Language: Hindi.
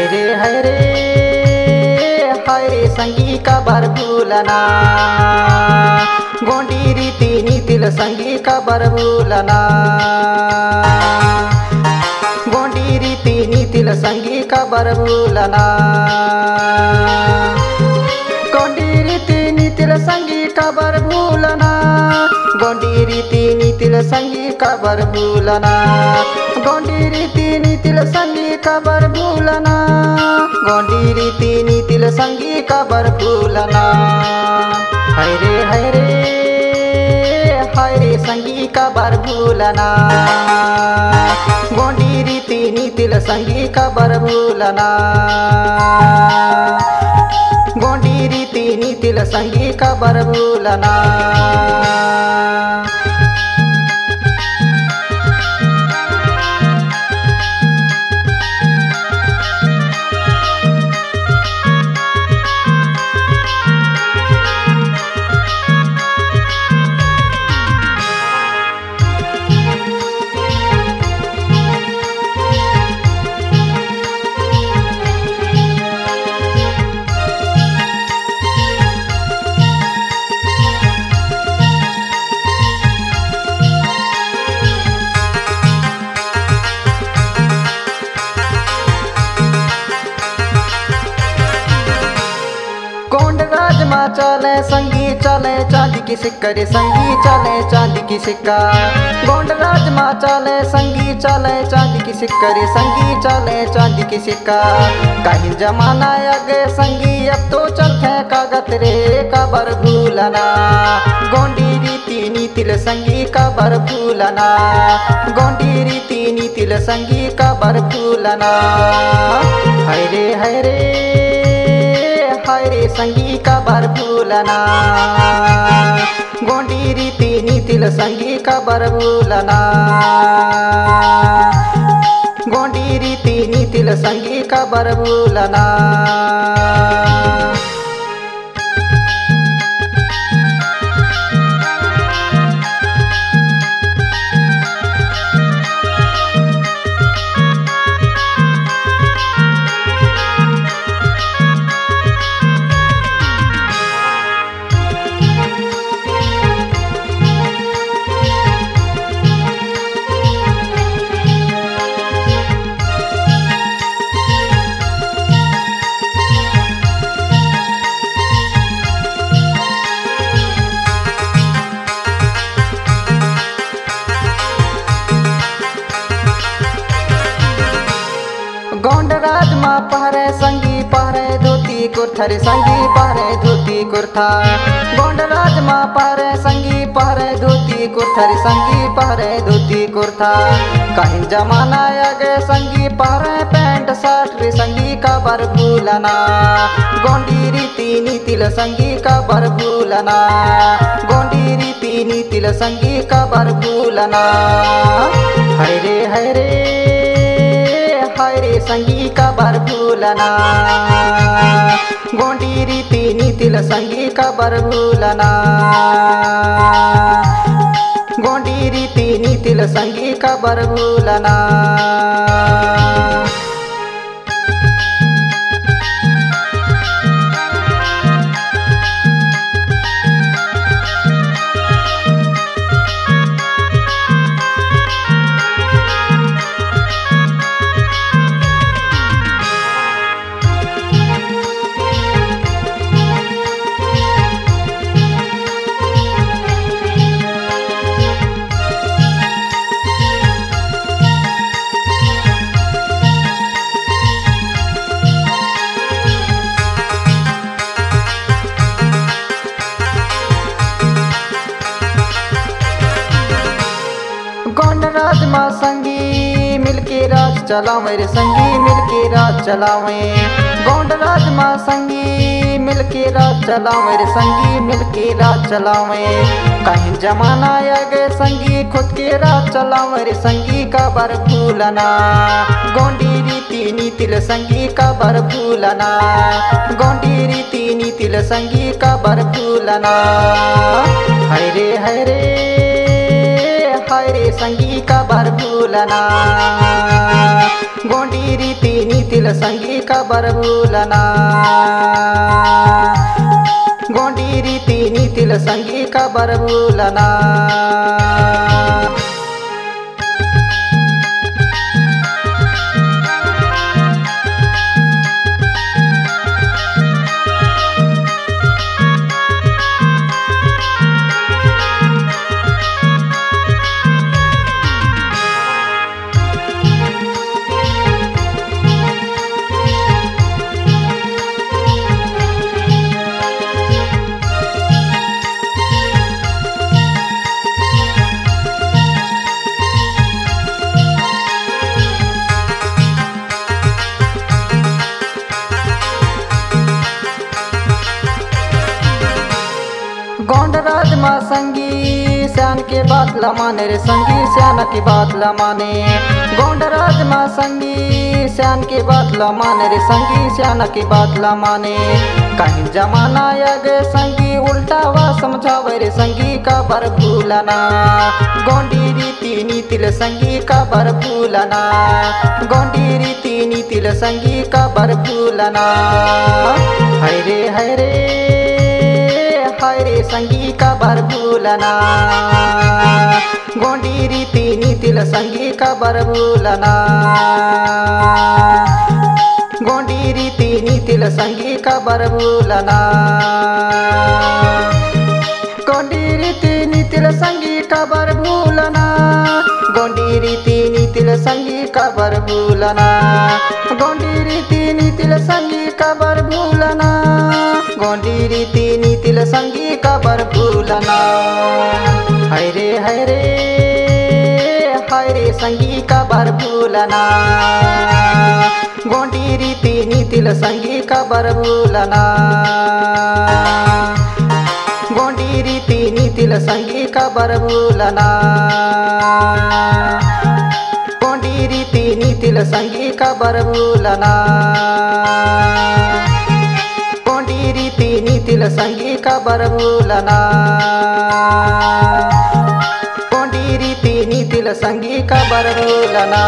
हाय रे संगी का बर भूलना गोंडी रीति नीतिल संगी का बर भूलना गोंडी रीति नीतिल संगी का बर भूलना गोंडी रीति नीतिल संगी का बर भूलना गोंडी रीति नीतिल संगी का बर भूलना गोंडी रीति नीतिल संगी का बर भूलना गोंडी रीति नीतिल संगी का बर भूलना हाय रे संगी का बर भूलना गोंडी रीति नीतिल संगी का बर भूलना गोंडी रीति नीतिल संगी का बर भूलना चले संगी चले चांदी की सिक्का रे संगी चले चांदी की सिक्का गोंड राज माँ चले संगी चले चांदी की सिक्का रे संगी चले चांदी की सिक्का कहीं जमाना आगे संगी अब तो चलते कागत रे कबर भूलना गोंडी रीति नीतिल संगी कबर भूलना गोंडी रीति नीतिल संगी कबर भूलना हाय रे संगी का बर भूलना गोंडी रीति नीतिल संगी का बर भूलना गोंडी रीति नीतिल संगी का बर भूलना गोंड राज माँ पहरे संगी पहरे धोती कुर्था रे संगी पहरे धोती कुर्था गोंड राज माँ पहरे संगी पहरे धोती कुर्था रे संगी पहरे धोती कुर्था कहीं जमाना आगे संगी पहरे पैंट शर्ट रे संगी का बर भूलना गोंडी रीति नीतिल संगी का बर भूलना गोंडी रीति नीतिल संगी का बर भूलना हाय रे संगी का बर भूलना गोंडी रीति नीतिल संगी का बर भूलना गोंडी रीति नीतिल संगी का बर भूलना गोंड राज माँ संगी मिलके राज चलावे रे संगी मिलके राज चलावे गोंड राज माँ संगी मिलके राज चलावे रे संगी मिलके राज चलावे कहीं जमाना आगे संगी खुद के राज चलावे रे संगी का बर भूलना गोंडी रीति नीतिल संगी का बर भूलना गोंडी रीति नीतिल संगी का बर भूलना हाय रे हाय रे संगी का बर भूलना गोंडी रीति नीतिल संगी का बर भूलना गोंडी रीति नीतिल संगी का बर भूलना गोंडराज माँ संगी श्यान के बात ला माने रे संगी श्यान की बात ला माने गोंडराज माँ संगी श्यान के बात ला माने रे संगी श्यान की बात ला माने कहीं जमाना आ गए संगी उल्टा वा समझावे रे संगी का बर भूलना गोंडी रीति नीतिल संगी का बर भूलना गोंडी रीति नीतिल संगी का बर भूलना हाय रे हाय रे हाय रे संगी का बर भूलना गोंडी रीति नीतिल संगी का बर भूलना गोंडी रीति नीतिल संगी का बर भूलना गोंडी रीति नीतिल संगी का बर भूलना गोंडी रीति नीतिल संगी का बर भूलना गोंडी रीति नीतिल संगी का बर भूलना गोंडी रीति नीतिल संगी का बर भूलना हाय रे हाय रे हाय रे संगी का बर भूलना गोंडी रीति नीतिल संगी का बर भूलना गोंडी रीति नीतिल संगी का बर भूलना गोंडी रीति नीतिल संगी का बर भूलना गोंडी रीति नीतिल संगी का बर भूलना गोंडी रीति नीतिल संगी का बर भूलना।